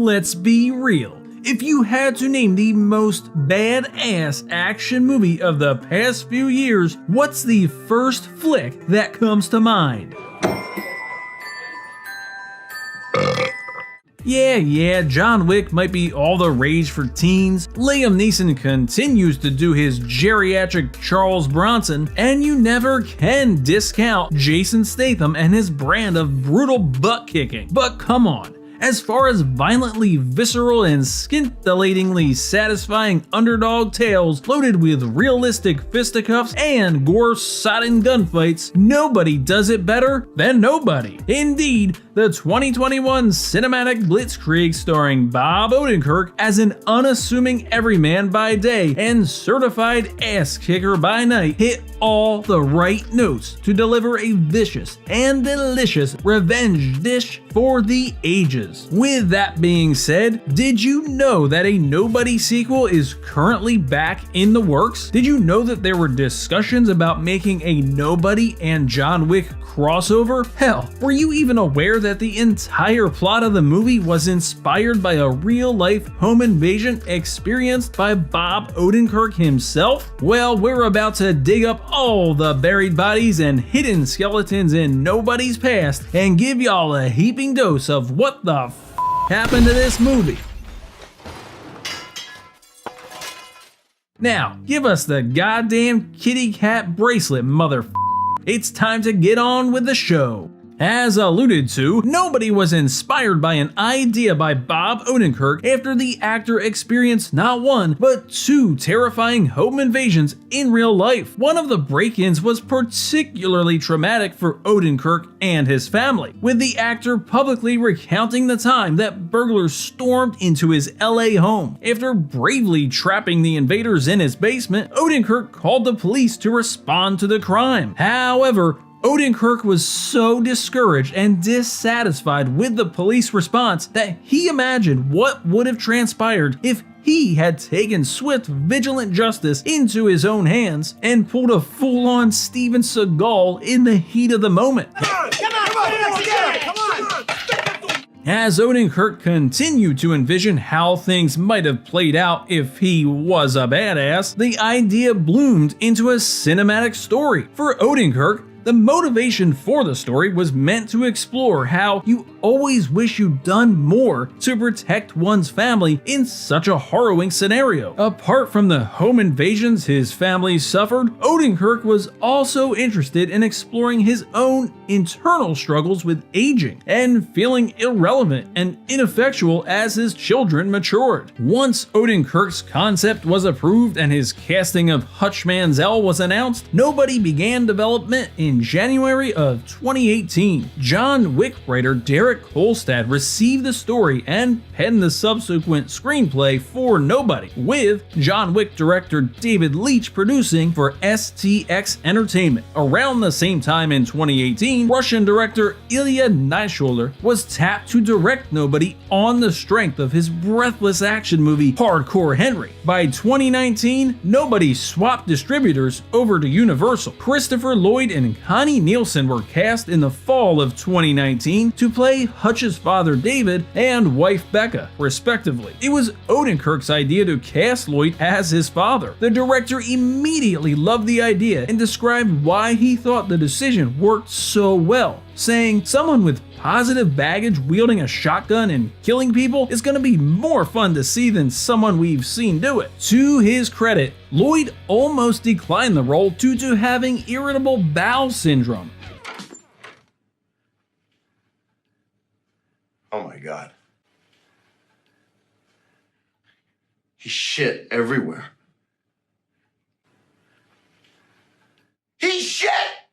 let's be real. If you had to name the most badass action movie of the past few years, what's the first flick that comes to mind? Yeah, John Wick might be all the rage for teens, Liam Neeson continues to do his geriatric Charles Bronson, and you never can discount Jason Statham and his brand of brutal butt kicking. But come on. As far as violently visceral and scintillatingly satisfying underdog tales loaded with realistic fisticuffs and gore-sodden gunfights, nobody does it better than nobody. Indeed, the 2021 cinematic blitzkrieg starring Bob Odenkirk as an unassuming everyman by day and certified ass kicker by night hit all the right notes to deliver a vicious and delicious revenge dish for the ages. With that being said, did you know that a Nobody sequel is currently back in the works? Did you know that there were discussions about making a Nobody and John Wick crossover? Hell, were you even aware that the entire plot of the movie was inspired by a real-life home invasion experienced by Bob Odenkirk himself? Well, we're about to dig up all the buried bodies and hidden skeletons in Nobody's past and give y'all a heaping dose of what the happened to this movie. Now, give us the goddamn kitty cat bracelet, It's time to get on with the show. As alluded to, Nobody was inspired by an idea by Bob Odenkirk after the actor experienced not one, but two terrifying home invasions in real life. One of the break-ins was particularly traumatic for Odenkirk and his family, with the actor publicly recounting the time that burglars stormed into his LA home. After bravely trapping the invaders in his basement, Odenkirk called the police to respond to the crime. However, Odenkirk was so discouraged and dissatisfied with the police response that he imagined what would have transpired if he had taken swift, vigilant justice into his own hands and pulled a full-on Steven Seagal in the heat of the moment. As Odenkirk continued to envision how things might have played out if he was a badass, the idea bloomed into a cinematic story. For Odenkirk, the motivation for the story was meant to explore how you always wish you'd done more to protect one's family in such a harrowing scenario. Apart from the home invasions his family suffered, Odenkirk was also interested in exploring his own internal struggles with aging and feeling irrelevant and ineffectual as his children matured. Once Odenkirk's concept was approved and his casting of Hutch Manziel was announced, Nobody began development in January of 2018. John Wick writer Derek Kolstad received the story and penned the subsequent screenplay for Nobody, with John Wick director David Leitch producing for STX Entertainment. Around the same time in 2018, Russian director Ilya Naishuller was tapped to direct Nobody on the strength of his breathless action movie Hardcore Henry. By 2019, Nobody swapped distributors over to Universal. Christopher Lloyd and Connie Nielsen were cast in the fall of 2019 to play Hutch's father David and wife Becca, respectively. It was Odenkirk's idea to cast Lloyd as his father. The director immediately loved the idea and described why he thought the decision worked so well, saying, "Someone with positive baggage wielding a shotgun and killing people is going to be more fun to see than someone we've seen do it." To his credit, Lloyd almost declined the role due to having irritable bowel syndrome. Oh my God. He shit everywhere. He shit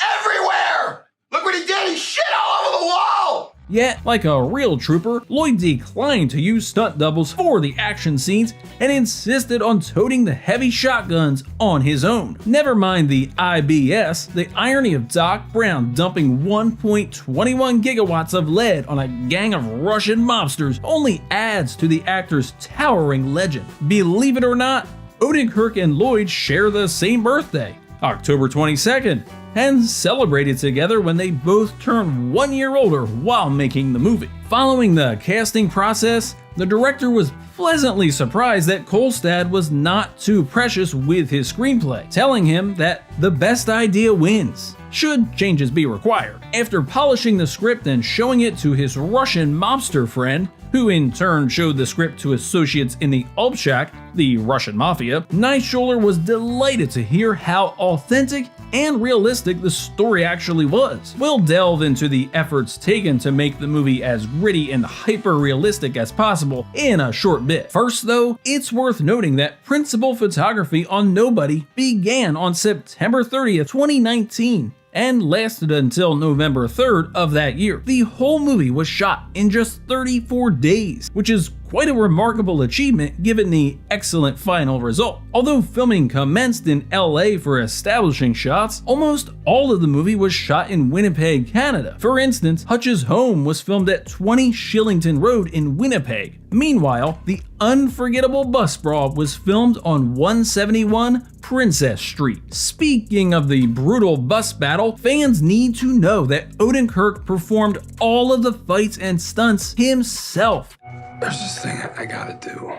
everywhere! Look what he did! He shit all over the wall! Yet, like a real trooper, Lloyd declined to use stunt doubles for the action scenes and insisted on toting the heavy shotguns on his own. Never mind the IBS, the irony of Doc Brown dumping 1.21 gigawatts of lead on a gang of Russian mobsters only adds to the actor's towering legend. Believe it or not, Odenkirk and Lloyd share the same birthday, October 22nd, and celebrated together when they both turned 1 year older while making the movie. Following the casting process, The director was pleasantly surprised that Kolstad was not too precious with his screenplay, telling him that the best idea wins, should changes be required. After polishing the script and showing it to his Russian mobster friend, who in turn showed the script to associates in the Obshak, the Russian mafia, Neischoller was delighted to hear how authentic and realistic the story actually was. We'll delve into the efforts taken to make the movie as gritty and hyper-realistic as possible in a short bit. First though, it's worth noting that principal photography on Nobody began on September 30th, 2019. And lasted until November 3rd of that year. The whole movie was shot in just 34 days, which is quite a remarkable achievement given the excellent final result. Although filming commenced in LA for establishing shots, almost all of the movie was shot in Winnipeg, Canada. For instance, Hutch's home was filmed at 20 Shillington Road in Winnipeg. Meanwhile, the unforgettable bus brawl was filmed on 171 Princess Street. Speaking of the brutal bus battle, fans need to know that Odenkirk performed all of the fights and stunts himself. There's this thing I gotta do.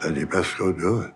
Then you best go do it.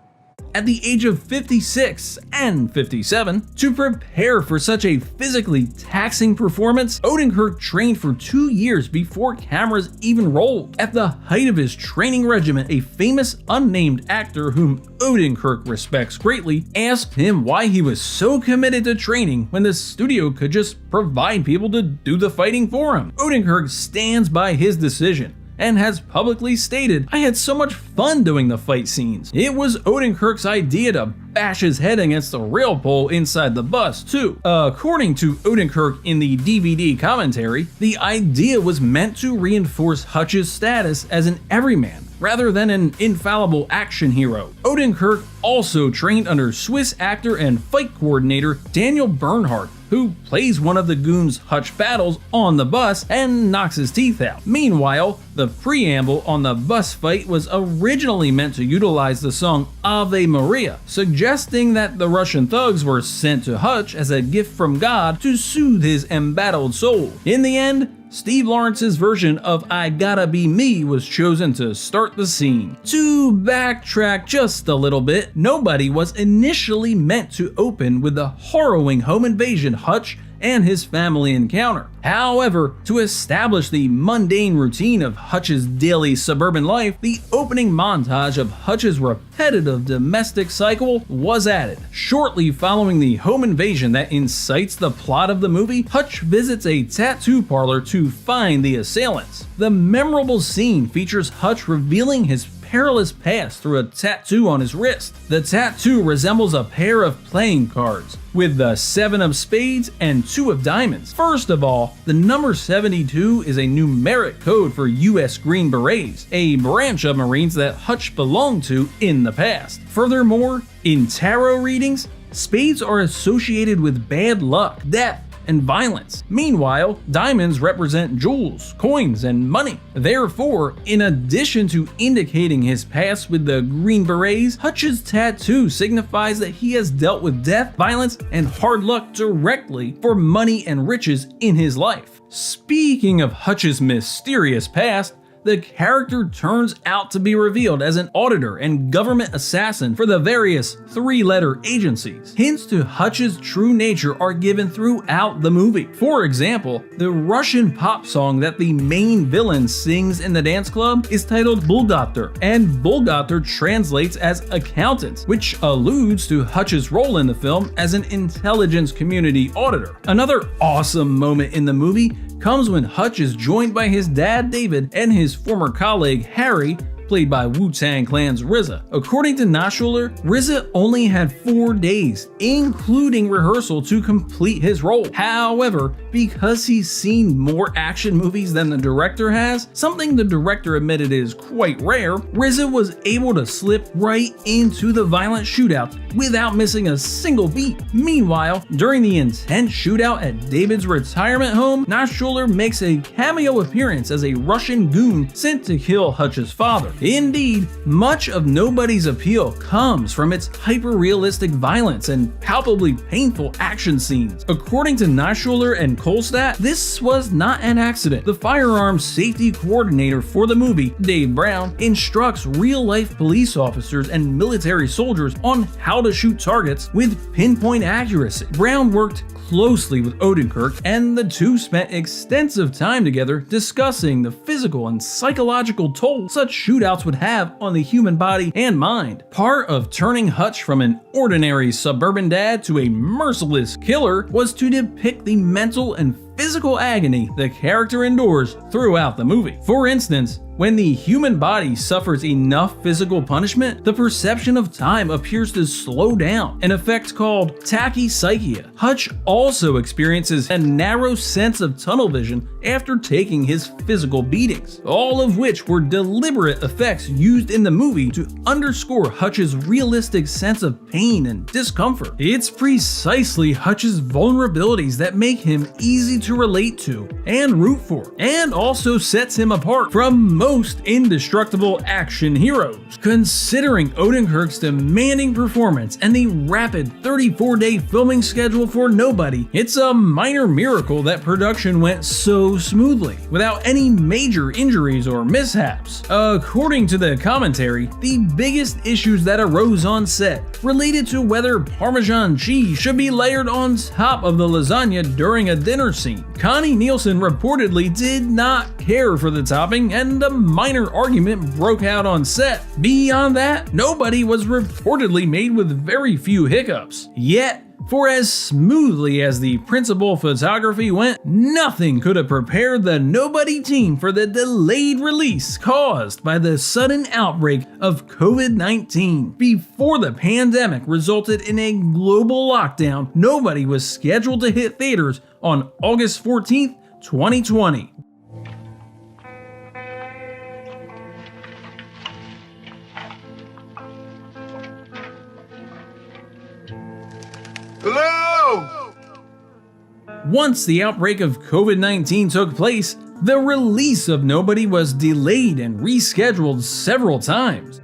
At the age of 56 and 57, to prepare for such a physically taxing performance, Odenkirk trained for 2 years before cameras even rolled. At the height of his training regimen, a famous unnamed actor whom Odenkirk respects greatly asked him why he was so committed to training when the studio could just provide people to do the fighting for him. Odenkirk stands by his decision and has publicly stated, "I had so much fun doing the fight scenes." It was Odenkirk's idea to bash his head against the rail pole inside the bus too. According to Odenkirk in the DVD commentary, the idea was meant to reinforce Hutch's status as an everyman rather than an infallible action hero. Odenkirk also trained under Swiss actor and fight coordinator Daniel Bernhardt, who plays one of the goons Hutch battles on the bus and knocks his teeth out. Meanwhile, the preamble on the bus fight was originally meant to utilize the song Ave Maria, suggesting that the Russian thugs were sent to Hutch as a gift from God to soothe his embattled soul. In the end, Steve Lawrence's version of I Gotta Be Me was chosen to start the scene. To backtrack just a little bit, Nobody was initially meant to open with the harrowing home invasion Hutch and his family encounter. However, to establish the mundane routine of Hutch's daily suburban life, the opening montage of Hutch's repetitive domestic cycle was added. Shortly following the home invasion that incites the plot of the movie, Hutch visits a tattoo parlor to find the assailants. The memorable scene features Hutch revealing his perilous past through a tattoo on his wrist. The tattoo resembles a pair of playing cards, with the 7 of spades and 2 of diamonds. First of all, the number 72 is a numeric code for US Green Berets, a branch of Marines that Hutch belonged to in the past. Furthermore, in tarot readings, spades are associated with bad luck, death, and violence. Meanwhile, diamonds represent jewels, coins, and money. Therefore, in addition to indicating his past with the Green Berets, Hutch's tattoo signifies that he has dealt with death, violence, and hard luck directly for money and riches in his life. Speaking of Hutch's mysterious past, the character turns out to be revealed as an auditor and government assassin for the various 3-letter agencies. Hints to Hutch's true nature are given throughout the movie. For example, the Russian pop song that the main villain sings in the dance club is titled Bulgatar, and Bulgatar translates as accountant, which alludes to Hutch's role in the film as an intelligence community auditor. Another awesome moment in the movie comes when Hutch is joined by his dad David and his former colleague Harry, played by Wu-Tang Clan's RZA. According to Neischoller, RZA only had 4 days, including rehearsal, to complete his role. However, because he's seen more action movies than the director has, something the director admitted is quite rare, RZA was able to slip right into the violent shootout without missing a single beat. Meanwhile, during the intense shootout at David's retirement home, Neischoller makes a cameo appearance as a Russian goon sent to kill Hutch's father. Indeed, much of Nobody's appeal comes from its hyper-realistic violence and palpably painful action scenes. According to Nischuler and Kolstad, this was not an accident. The firearms safety coordinator for the movie, Dave Brown, instructs real-life police officers and military soldiers on how to shoot targets with pinpoint accuracy. Brown worked closely with Odenkirk, and the two spent extensive time together discussing the physical and psychological toll such shootouts would have on the human body and mind. Part of turning Hutch from an ordinary suburban dad to a merciless killer was to depict the mental and physical agony the character endures throughout the movie. For instance, when the human body suffers enough physical punishment, the perception of time appears to slow down, an effect called tachypsychia. Hutch also experiences a narrow sense of tunnel vision after taking his physical beatings, all of which were deliberate effects used in the movie to underscore Hutch's realistic sense of pain and discomfort. It's precisely Hutch's vulnerabilities that make him easy to relate to and root for, and also sets him apart from most indestructible action heroes. Considering Odenkirk's demanding performance and the rapid 34-day filming schedule for Nobody, it's a minor miracle that production went so smoothly, without any major injuries or mishaps. According to the commentary, the biggest issues that arose on set related to whether Parmesan cheese should be layered on top of the lasagna during a dinner scene. Connie Nielsen reportedly did not care for the topping, and a minor argument broke out on set. Beyond that, Nobody was reportedly made with very few hiccups. Yet, for as smoothly as the principal photography went, nothing could have prepared the Nobody team for the delayed release caused by the sudden outbreak of COVID-19. Before the pandemic resulted in a global lockdown, Nobody was scheduled to hit theaters on August 14th, 2020. Hello! Once the outbreak of COVID-19 took place, the release of Nobody was delayed and rescheduled several times.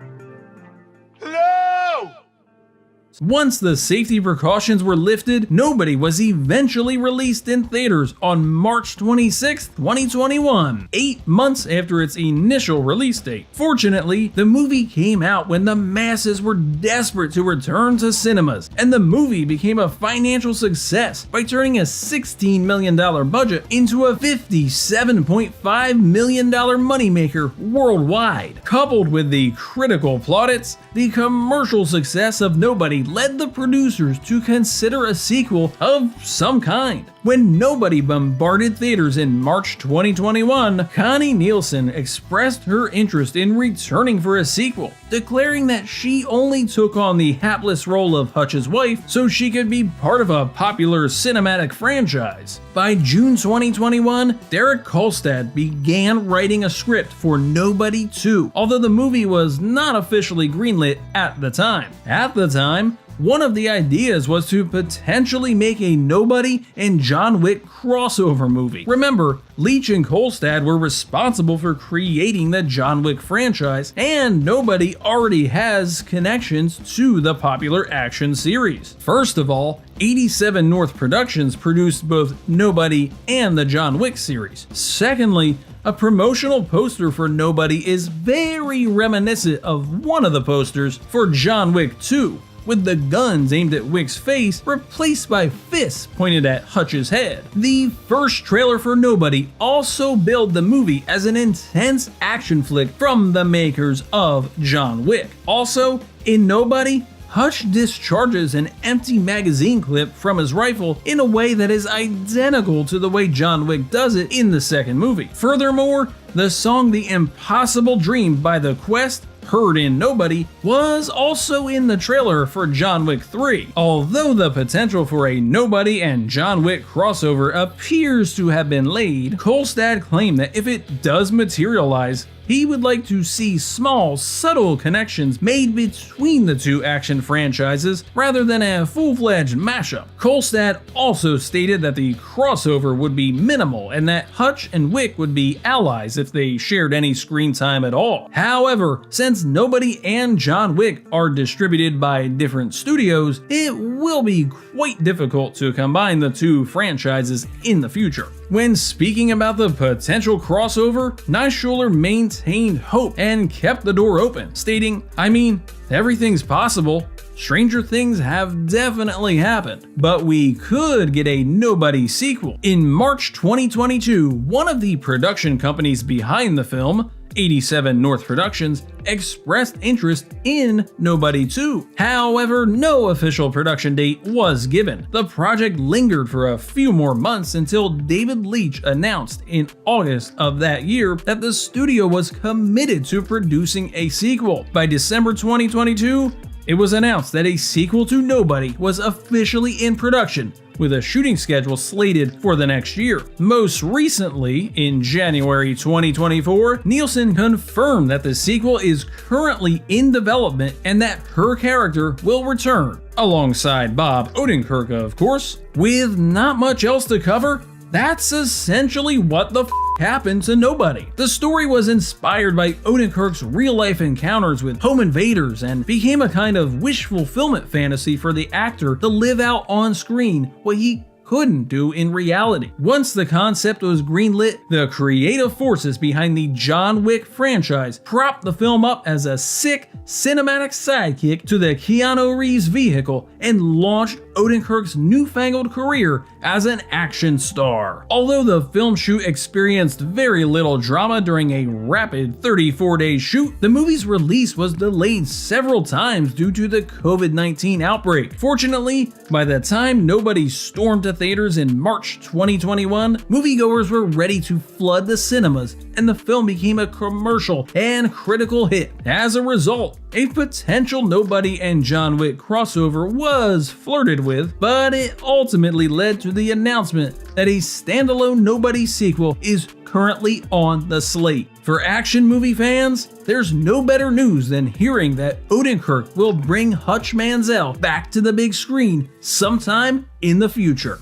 Once the safety precautions were lifted, Nobody was eventually released in theaters on March 26, 2021, 8 months after its initial release date. Fortunately, the movie came out when the masses were desperate to return to cinemas, and the movie became a financial success by turning a $16 million budget into a $57.5 million moneymaker worldwide. Coupled with the critical plaudits, the commercial success of Nobody led the producers to consider a sequel of some kind. When Nobody bombarded theaters in March 2021, Connie Nielsen expressed her interest in returning for a sequel, declaring that she only took on the hapless role of Hutch's wife so she could be part of a popular cinematic franchise. By June 2021, Derek Kolstad began writing a script for Nobody 2, although the movie was not officially greenlit at the time. At the time, one of the ideas was to potentially make a Nobody and John Wick crossover movie. Remember, Leach and Kolstad were responsible for creating the John Wick franchise, and Nobody already has connections to the popular action series. First of all, 87 North Productions produced both Nobody and the John Wick series. Secondly, a promotional poster for Nobody is very reminiscent of one of the posters for John Wick 2, with the guns aimed at Wick's face replaced by fists pointed at Hutch's head. The first trailer for Nobody also billed the movie as an intense action flick from the makers of John Wick. Also, in Nobody, Hutch discharges an empty magazine clip from his rifle in a way that is identical to the way John Wick does it in the second movie. Furthermore, the song The Impossible Dream by The Quest, heard in Nobody, was also in the trailer for John Wick 3. Although the potential for a Nobody and John Wick crossover appears to have been laid, Kolstad claimed that if it does materialize, he would like to see small, subtle connections made between the two action franchises rather than a full-fledged mashup. Kolstad also stated that the crossover would be minimal and that Hutch and Wick would be allies if they shared any screen time at all. However, since Nobody and John Wick are distributed by different studios, it will be quite difficult to combine the two franchises in the future. When speaking about the potential crossover, Nischuler maintained hope and kept the door open, stating, "I mean, everything's possible. Stranger things have definitely happened, but we could get a Nobody sequel." In March 2022, one of the production companies behind the film, 87 North Productions, expressed interest in Nobody 2. However, no official production date was given. The project lingered for a few more months until David Leitch announced in August of that year that the studio was committed to producing a sequel. By December 2022, it was announced that a sequel to Nobody was officially in production, with a shooting schedule slated for the next year. Most recently, in January 2024, Nielsen confirmed that the sequel is currently in development and that her character will return, alongside Bob Odenkirk, of course. With not much else to cover, that's essentially what the happened to Nobody. The story was inspired by Odenkirk's real-life encounters with home invaders and became a kind of wish fulfillment fantasy for the actor to live out on screen what he couldn't do in reality. Once the concept was greenlit, the creative forces behind the John Wick franchise propped the film up as a sick cinematic sidekick to the Keanu Reeves vehicle and launched Odenkirk's newfangled career as an action star. Although the film shoot experienced very little drama during a rapid 34-day shoot, the movie's release was delayed several times due to the COVID-19 outbreak. Fortunately, by the time Nobody stormed to theaters in March 2021, moviegoers were ready to flood the cinemas, and the film became a commercial and critical hit. As a result, a potential Nobody and John Wick crossover was flirted with, but it ultimately led to the announcement that a standalone Nobody sequel is currently on the slate. For action movie fans, there's no better news than hearing that Odenkirk will bring Hutch Manziel back to the big screen sometime in the future.